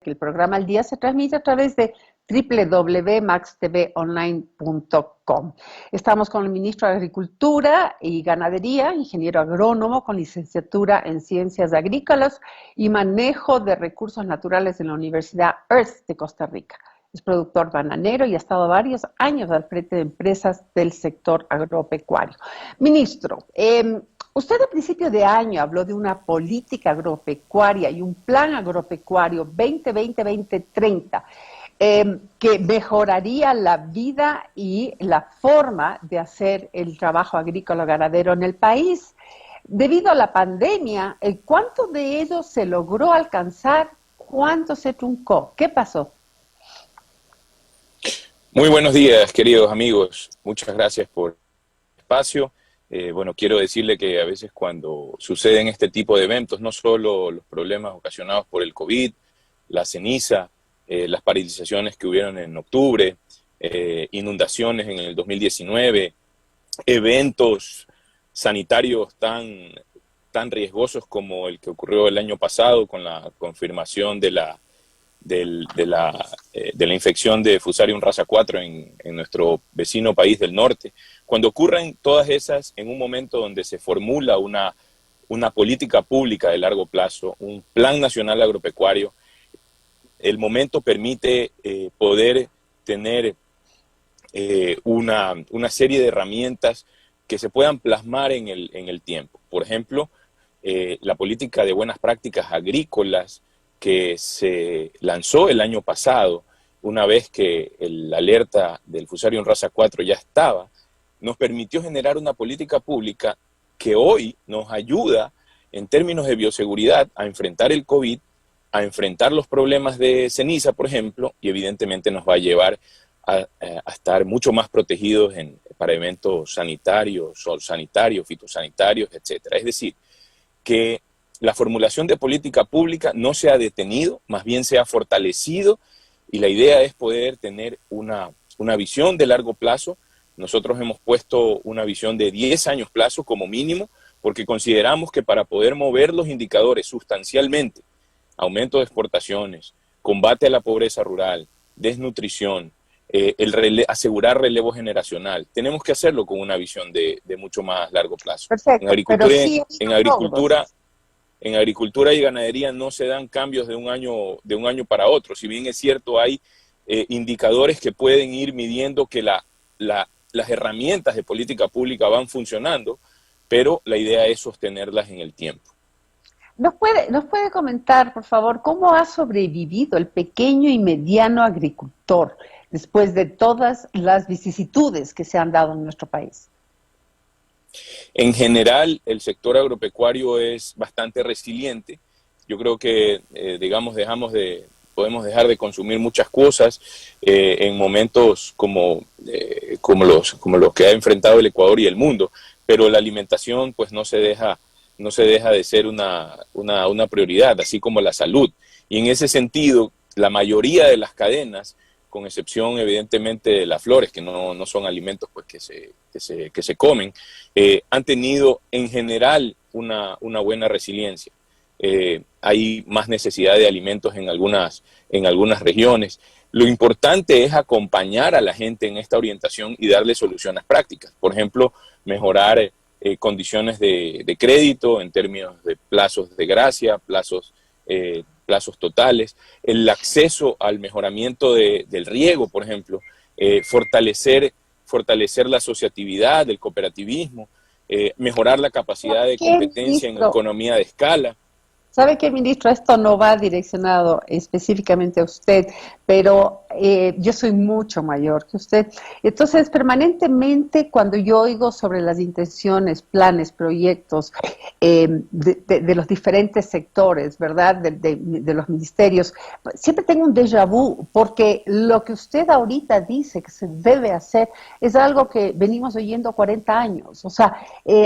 que el programa Al Día se transmite a través de www.maxtvonline.com. Estamos con el ministro de Agricultura y Ganadería, ingeniero agrónomo con licenciatura en Ciencias Agrícolas y Manejo de Recursos Naturales en la Universidad Earth de Costa Rica. Es productor bananero y ha estado varios años al frente de empresas del sector agropecuario. Ministro, usted a principio de año habló de una política agropecuaria y un plan agropecuario 2020-2030 que mejoraría la vida y la forma de hacer el trabajo agrícola ganadero en el país. Debido a la pandemia, ¿cuánto de ello se logró alcanzar? ¿Cuánto se truncó? ¿Qué pasó? Muy buenos días, queridos amigos. Muchas gracias por el espacio. Bueno, quiero decirle que a veces cuando suceden este tipo de eventos, no solo los problemas ocasionados por el COVID, la ceniza, las paralizaciones que hubieron en octubre, inundaciones en el 2019, eventos sanitarios tan riesgosos como el que ocurrió el año pasado con la confirmación de la infección de Fusarium raza 4 en nuestro vecino país del norte. Cuando ocurren todas esas en un momento donde se formula una política pública de largo plazo, un plan nacional agropecuario, el momento permite poder tener una serie de herramientas que se puedan plasmar en el tiempo. Por ejemplo, la política de buenas prácticas agrícolas que se lanzó el año pasado, una vez que la alerta del Fusarium raza 4 ya estaba, nos permitió generar una política pública que hoy nos ayuda en términos de bioseguridad a enfrentar el COVID, a enfrentar los problemas de ceniza, por ejemplo, y evidentemente nos va a llevar a estar mucho más protegidos para eventos sanitarios, sanitarios, fitosanitarios, etcétera. Es decir, que la formulación de política pública no se ha detenido, más bien se ha fortalecido, y la idea es poder tener una visión de largo plazo. Nosotros hemos puesto una visión de 10 años plazo como mínimo, porque consideramos que para poder mover los indicadores sustancialmente, aumento de exportaciones, combate a la pobreza rural, desnutrición, asegurar relevo generacional, tenemos que hacerlo con una visión de mucho más largo plazo. Perfecto, En agricultura y ganadería no se dan cambios de un año para otro. Si bien es cierto, hay indicadores que pueden ir midiendo que las herramientas de política pública van funcionando, pero la idea es sostenerlas en el tiempo. ¿Nos puede comentar, por favor, cómo ha sobrevivido el pequeño y mediano agricultor después de todas las vicisitudes que se han dado en nuestro país? En general, el sector agropecuario es bastante resiliente. Yo creo que, podemos dejar de consumir muchas cosas en momentos como los que ha enfrentado el Ecuador y el mundo, pero la alimentación pues no se deja de ser una prioridad, así como la salud. Y en ese sentido, la mayoría de las cadenas, con excepción evidentemente de las flores, que no son alimentos pues que se comen, han tenido en general una buena resiliencia. Hay más necesidad de alimentos en algunas regiones. Lo importante es acompañar a la gente en esta orientación y darle soluciones prácticas. Por ejemplo, mejorar condiciones de crédito en términos de plazos de gracia, plazos totales, el acceso al mejoramiento del riego, por ejemplo, fortalecer la asociatividad, el cooperativismo, mejorar la capacidad de competencia en economía de escala. ¿Sabe qué, ministro? Esto no va direccionado específicamente a usted, pero yo soy mucho mayor que usted. Entonces, permanentemente, cuando yo oigo sobre las intenciones, planes, proyectos de los diferentes sectores, ¿verdad?, de los ministerios, siempre tengo un déjà vu, porque lo que usted ahorita dice que se debe hacer es algo que venimos oyendo 40 años. O sea,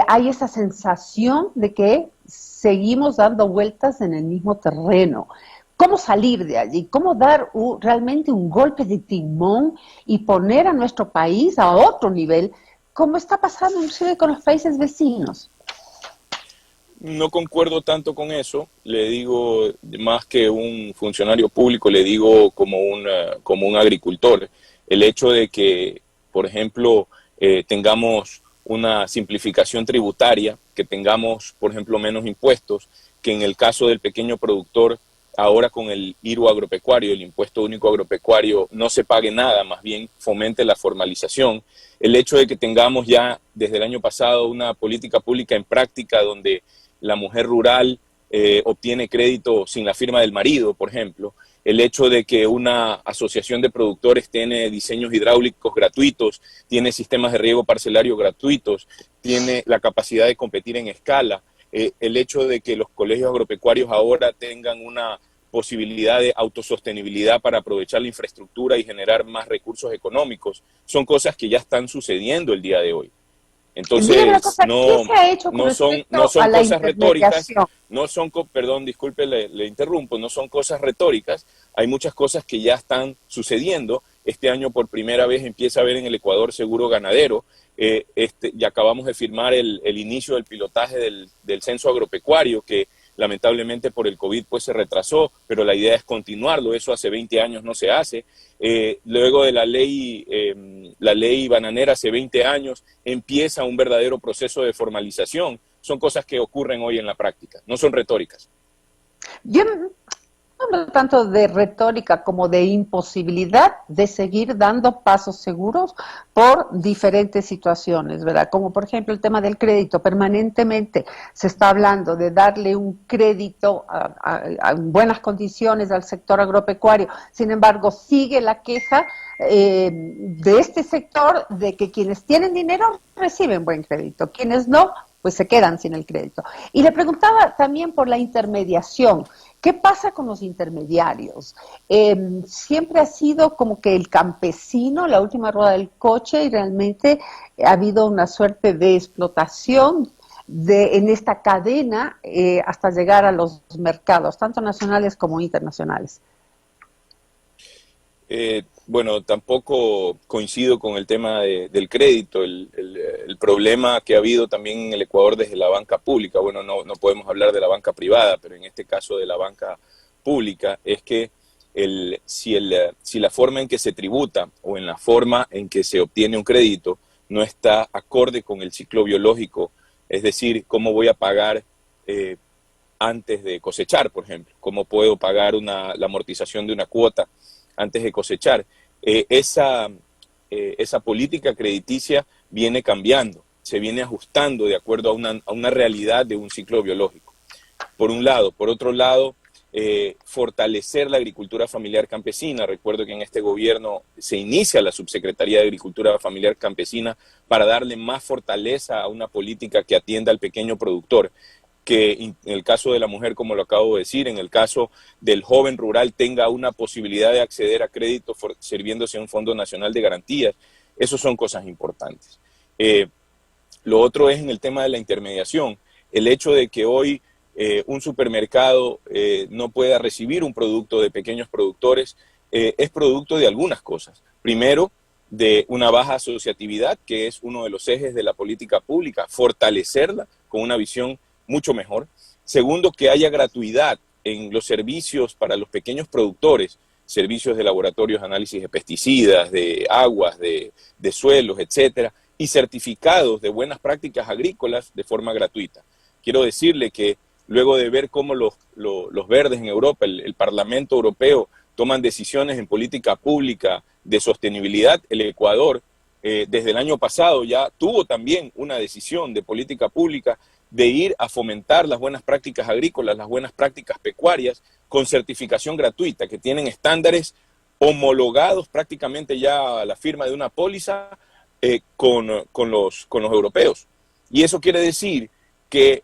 hay esa sensación de que seguimos dando vueltas en el mismo terreno. ¿Cómo salir de allí? ¿Cómo dar realmente un golpe de timón y poner a nuestro país a otro nivel, como está pasando inclusive con los países vecinos? No concuerdo tanto con eso, le digo más que un funcionario público, le digo como un agricultor. El hecho de que, por ejemplo, tengamos una simplificación tributaria, que tengamos, por ejemplo, menos impuestos, que en el caso del pequeño productor, ahora con el IRU agropecuario, el impuesto único agropecuario, no se pague nada, más bien fomente la formalización. El hecho de que tengamos ya desde el año pasado una política pública en práctica donde la mujer rural obtiene crédito sin la firma del marido, por ejemplo. El hecho de que una asociación de productores tiene diseños hidráulicos gratuitos, tiene sistemas de riego parcelario gratuitos, tiene la capacidad de competir en escala. El hecho de que los colegios agropecuarios ahora tengan una posibilidad de autosostenibilidad para aprovechar la infraestructura y generar más recursos económicos, son cosas que ya están sucediendo el día de hoy. Entonces, no son cosas retóricas, perdón, disculpe, le interrumpo, no son cosas retóricas, hay muchas cosas que ya están sucediendo. Este año por primera vez empieza a haber en el Ecuador seguro ganadero, ya acabamos de firmar el inicio del pilotaje del censo agropecuario, que lamentablemente por el COVID pues se retrasó, pero la idea es continuarlo, eso hace 20 años no se hace. Luego de la ley bananera hace 20 años, empieza un verdadero proceso de formalización. Son cosas que ocurren hoy en la práctica, no son retóricas. Yo no hablo tanto de retórica como de imposibilidad de seguir dando pasos seguros por diferentes situaciones, ¿verdad? Como por ejemplo el tema del crédito. Permanentemente se está hablando de darle un crédito a buenas condiciones al sector agropecuario. Sin embargo, sigue la queja de este sector de que quienes tienen dinero reciben buen crédito, quienes no, pues se quedan sin el crédito. Y le preguntaba también por la intermediación. ¿Qué pasa con los intermediarios? Siempre ha sido como que el campesino, la última rueda del coche, y realmente ha habido una suerte de explotación en esta cadena hasta llegar a los mercados, tanto nacionales como internacionales. Bueno, tampoco coincido con el tema del crédito, el problema que ha habido también en el Ecuador desde la banca pública. Bueno, no podemos hablar de la banca privada, pero en este caso de la banca pública, es que si la forma en que se tributa o en la forma en que se obtiene un crédito no está acorde con el ciclo biológico, es decir, cómo voy a pagar antes de cosechar, por ejemplo, cómo puedo pagar la amortización de una cuota antes de cosechar. Esa política crediticia viene cambiando, se viene ajustando de acuerdo a una realidad de un ciclo biológico. Por un lado. Por otro lado, fortalecer la agricultura familiar campesina. Recuerdo que en este gobierno se inicia la Subsecretaría de Agricultura Familiar Campesina para darle más fortaleza a una política que atienda al pequeño productor, que en el caso de la mujer, como lo acabo de decir, en el caso del joven rural tenga una posibilidad de acceder a crédito sirviéndose de un Fondo Nacional de Garantías. Esas son cosas importantes. Lo otro es en el tema de la intermediación. El hecho de que hoy un supermercado no pueda recibir un producto de pequeños productores es producto de algunas cosas. Primero, de una baja asociatividad, que es uno de los ejes de la política pública, fortalecerla con una visión mucho mejor. Segundo, que haya gratuidad en los servicios para los pequeños productores, servicios de laboratorios, análisis de pesticidas, de aguas, de suelos, etcétera, y certificados de buenas prácticas agrícolas de forma gratuita. Quiero decirle que luego de ver cómo los verdes en Europa, el Parlamento Europeo, toman decisiones en política pública de sostenibilidad, el Ecuador desde el año pasado ya tuvo también una decisión de política pública de ir a fomentar las buenas prácticas agrícolas, las buenas prácticas pecuarias, con certificación gratuita, que tienen estándares homologados prácticamente ya a la firma de una póliza con los europeos. Y eso quiere decir que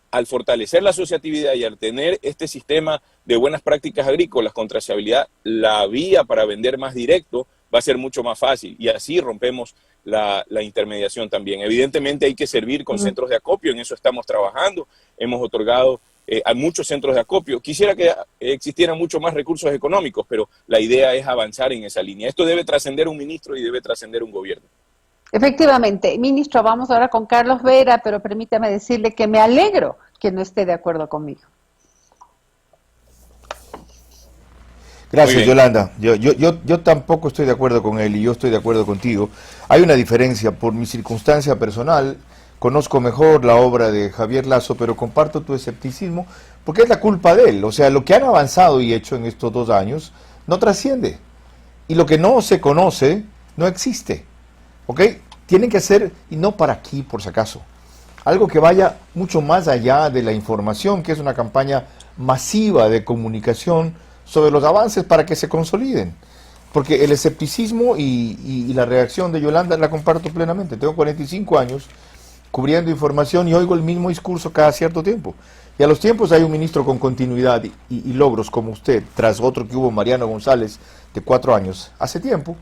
al fortalecer la asociatividad y al tener este sistema de buenas prácticas agrícolas con trazabilidad, la vía para vender más directo va a ser mucho más fácil, y así rompemos la intermediación también. Evidentemente hay que servir con centros de acopio, en eso estamos trabajando, hemos otorgado a muchos centros de acopio. Quisiera que existieran mucho más recursos económicos, pero la idea es avanzar en esa línea. Esto debe trascender un ministro y debe trascender un gobierno. Efectivamente, ministro, vamos ahora con Carlos Vera, pero permítame decirle que me alegro que no esté de acuerdo conmigo. Gracias, Yolanda. Yo tampoco estoy de acuerdo con él y yo estoy de acuerdo contigo. Hay una diferencia. Por mi circunstancia personal, conozco mejor la obra de Javier Lasso, pero comparto tu escepticismo porque es la culpa de él. O sea, lo que han avanzado y hecho en estos 2 años no trasciende. Y lo que no se conoce no existe. ¿Ok? Tienen que hacer, y no para aquí por si acaso, algo que vaya mucho más allá de la información, que es una campaña masiva de comunicación sobre los avances para que se consoliden. Porque el escepticismo y la reacción de Yolanda la comparto plenamente. Tengo 45 años cubriendo información y oigo el mismo discurso cada cierto tiempo. Y a los tiempos hay un ministro con continuidad y logros como usted, tras otro que hubo, Mariano González, de 4 años, hace tiempo.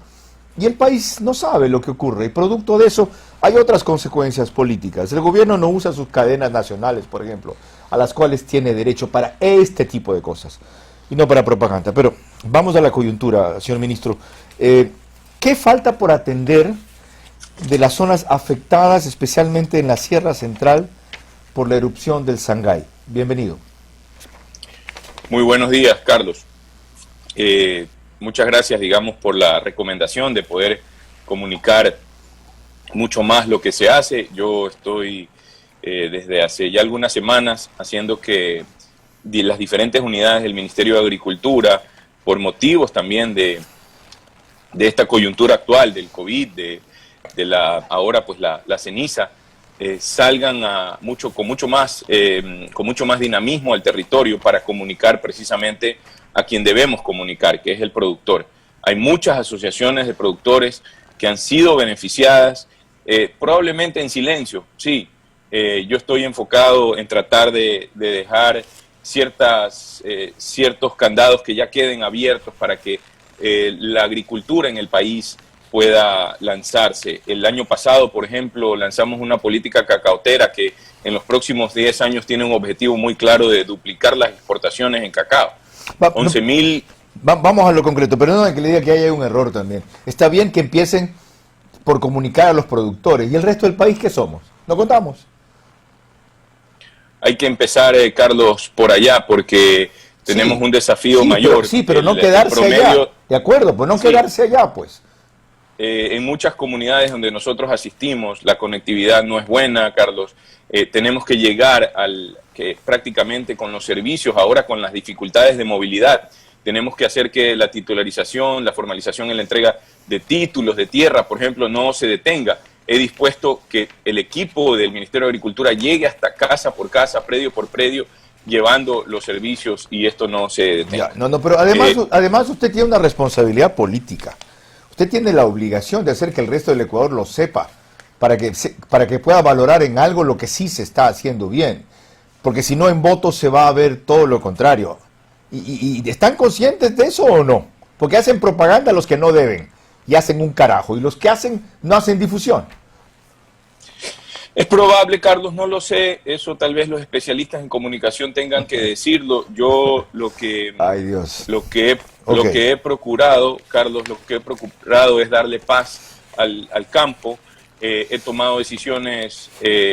Y el país no sabe lo que ocurre. Y producto de eso hay otras consecuencias políticas. El gobierno no usa sus cadenas nacionales, por ejemplo, a las cuales tiene derecho para este tipo de cosas. Y no para propaganda. Pero vamos a la coyuntura, señor ministro. ¿Qué falta por atender de las zonas afectadas, especialmente en la Sierra Central, por la erupción del Sangay? Bienvenido. Muy buenos días, Carlos. Muchas gracias, digamos, por la recomendación de poder comunicar mucho más lo que se hace. Yo estoy desde hace ya algunas semanas haciendo que las diferentes unidades del Ministerio de Agricultura, por motivos también de esta coyuntura actual del COVID, de ahora pues la ceniza, salgan con mucho más dinamismo al territorio para comunicar precisamente a quien debemos comunicar, que es el productor. Hay muchas asociaciones de productores que han sido beneficiadas, probablemente en silencio, sí. Yo estoy enfocado en tratar de dejar ciertos candados que ya queden abiertos para que la agricultura en el país pueda lanzarse. El año pasado, por ejemplo, lanzamos una política cacaotera que en los próximos 10 años tiene un objetivo muy claro de duplicar las exportaciones en cacao. 11.000... Vamos a lo concreto, pero no que le diga que hay un error también. Está bien que empiecen por comunicar a los productores. ¿Y el resto del país qué somos? ¿No contamos? Hay que empezar, Carlos, por allá, porque tenemos un desafío mayor. Pero no quedarse allá. De acuerdo, pues no quedarse allá, pues. En muchas comunidades donde nosotros asistimos, la conectividad no es buena, Carlos. Tenemos que llegar prácticamente con los servicios, ahora con las dificultades de movilidad. Tenemos que hacer que la titularización, la formalización en la entrega de títulos de tierra, por ejemplo, no se detenga. He dispuesto que el equipo del Ministerio de Agricultura llegue hasta casa por casa, predio por predio, llevando los servicios y esto no se detenga. Pero además usted tiene una responsabilidad política. Usted tiene la obligación de hacer que el resto del Ecuador lo sepa, para que pueda valorar en algo lo que sí se está haciendo bien. Porque si no, en votos se va a ver todo lo contrario. ¿Y están conscientes de eso o no? Porque hacen propaganda los que no deben y hacen un carajo. Y los que hacen, no hacen difusión. Es probable, Carlos, no lo sé. Eso tal vez los especialistas en comunicación tengan que decirlo. Yo lo que he procurado, Carlos, lo que he procurado es darle paz al campo. He tomado decisiones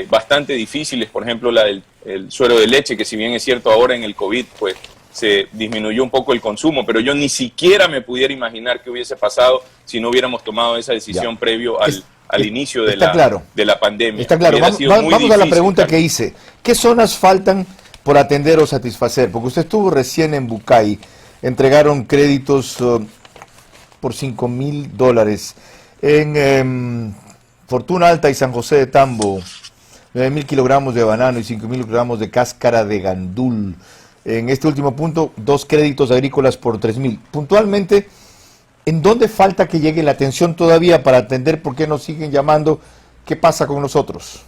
bastante difíciles, por ejemplo, la del suero de leche, que si bien es cierto ahora en el COVID, pues se disminuyó un poco el consumo, pero yo ni siquiera me pudiera imaginar qué hubiese pasado si no hubiéramos tomado esa decisión previo al inicio de la pandemia. Está claro, vamos a la pregunta que hice. ¿Qué zonas faltan por atender o satisfacer? Porque usted estuvo recién en Bucay, entregaron créditos por $5.000. En Fortuna Alta y San José de Tambo, 9.000 kilogramos de banano y 5.000 kilogramos de cáscara de gandul. En este último punto, 2 créditos agrícolas por 3.000. Puntualmente, ¿en dónde falta que llegue la atención todavía para atender por qué nos siguen llamando? ¿Qué pasa con nosotros?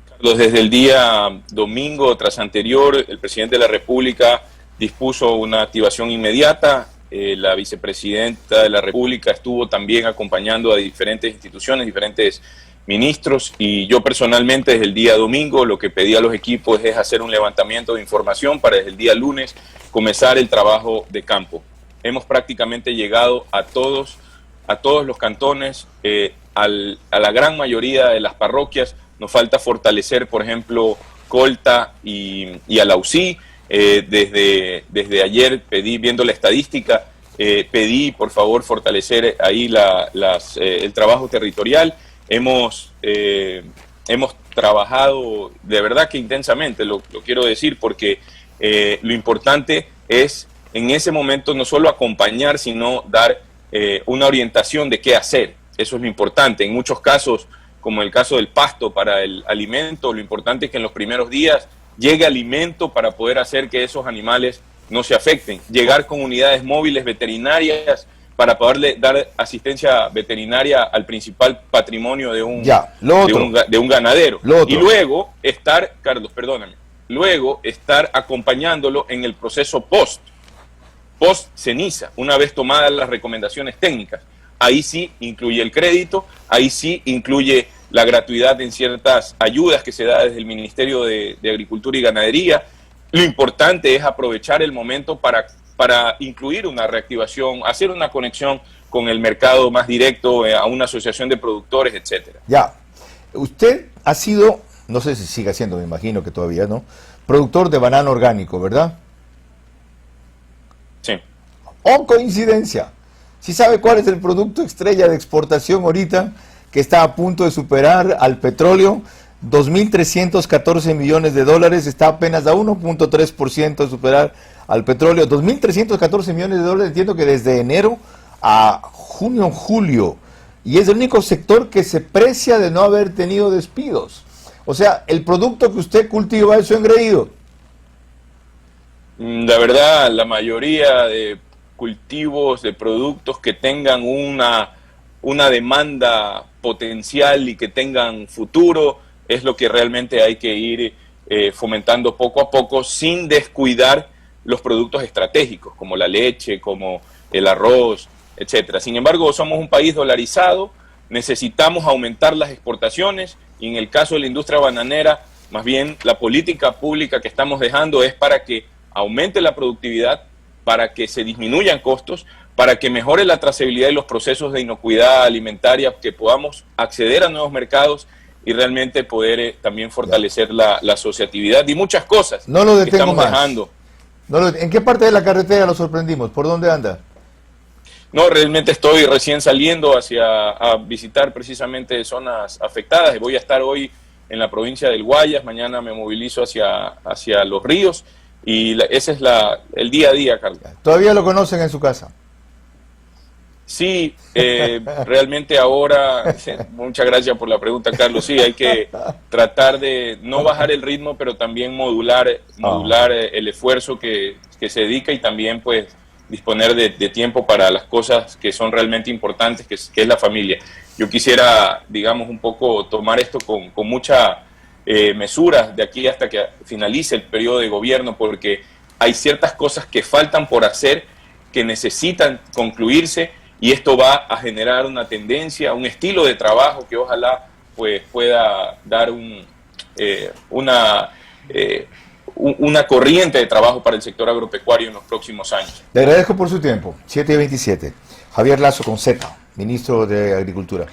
Carlos, desde el día domingo tras anterior, el presidente de la República dispuso una activación inmediata. La vicepresidenta de la República estuvo también acompañando a diferentes instituciones, diferentes ministros, y yo personalmente desde el día domingo lo que pedí a los equipos es hacer un levantamiento de información para desde el día lunes comenzar el trabajo de campo. Hemos prácticamente llegado a todos los cantones, a la gran mayoría de las parroquias. Nos falta fortalecer, por ejemplo, Colta y a la UCI. Desde ayer pedí, viendo la estadística, pedí por favor fortalecer ahí el trabajo territorial. Hemos trabajado de verdad que intensamente, lo quiero decir, porque lo importante es en ese momento no solo acompañar, sino dar una orientación de qué hacer. Eso es lo importante. En muchos casos, como el caso del pasto para el alimento, lo importante es que en los primeros días llegue alimento para poder hacer que esos animales no se afecten. Llegar con unidades móviles veterinarias para poderle dar asistencia veterinaria al principal patrimonio de un ganadero. Y luego estar, Carlos, perdóname, luego estar acompañándolo en el proceso post ceniza, una vez tomadas las recomendaciones técnicas. Ahí sí incluye el crédito, ahí sí incluye la gratuidad en ciertas ayudas que se da desde el Ministerio de Agricultura y Ganadería. Lo importante es aprovechar el momento para incluir una reactivación, hacer una conexión con el mercado más directo, a una asociación de productores, etcétera. Ya, usted ha sido, no sé si sigue siendo, me imagino que todavía, ¿no?, productor de banano orgánico, ¿verdad? Sí. ¡Oh, coincidencia! ¿Sí sabe cuál es el producto estrella de exportación ahorita, que está a punto de superar al petróleo? 2.314 millones de dólares, está apenas a 1.3% de superar al petróleo. 2.314 millones de dólares, entiendo que desde enero a junio, julio, y es el único sector que se precia de no haber tenido despidos. O sea, el producto que usted cultiva es su engreído. La verdad, la mayoría de cultivos, de productos que tengan una demanda potencial y que tengan futuro, es lo que realmente hay que ir fomentando poco a poco, sin descuidar los productos estratégicos, como la leche, como el arroz, etcétera. Sin embargo, somos un país dolarizado, necesitamos aumentar las exportaciones, y en el caso de la industria bananera, más bien la política pública que estamos dejando es para que aumente la productividad, para que se disminuyan costos, para que mejore la trazabilidad y los procesos de inocuidad alimentaria, que podamos acceder a nuevos mercados y realmente poder también fortalecer la asociatividad y muchas cosas. No lo detengo que estamos más. Dejando. ¿En qué parte de la carretera lo sorprendimos? ¿Por dónde anda? No, realmente estoy recién saliendo a visitar precisamente zonas afectadas. Voy a estar hoy en la provincia del Guayas, mañana me movilizo hacia Los Ríos, y ese es el día a día, Carlos. ¿Todavía lo conocen en su casa? Sí, realmente ahora, muchas gracias por la pregunta, Carlos. Sí, hay que tratar de no bajar el ritmo, pero también modular el esfuerzo que se dedica, y también pues disponer de tiempo para las cosas que son realmente importantes, que es la familia. Yo quisiera, digamos, un poco tomar esto con mucha mesura de aquí hasta que finalice el periodo de gobierno, porque hay ciertas cosas que faltan por hacer, que necesitan concluirse, y esto va a generar una tendencia, un estilo de trabajo que ojalá pues pueda dar una corriente de trabajo para el sector agropecuario en los próximos años. Le agradezco por su tiempo. 7:27. Javier Lasso con Z, ministro de Agricultura.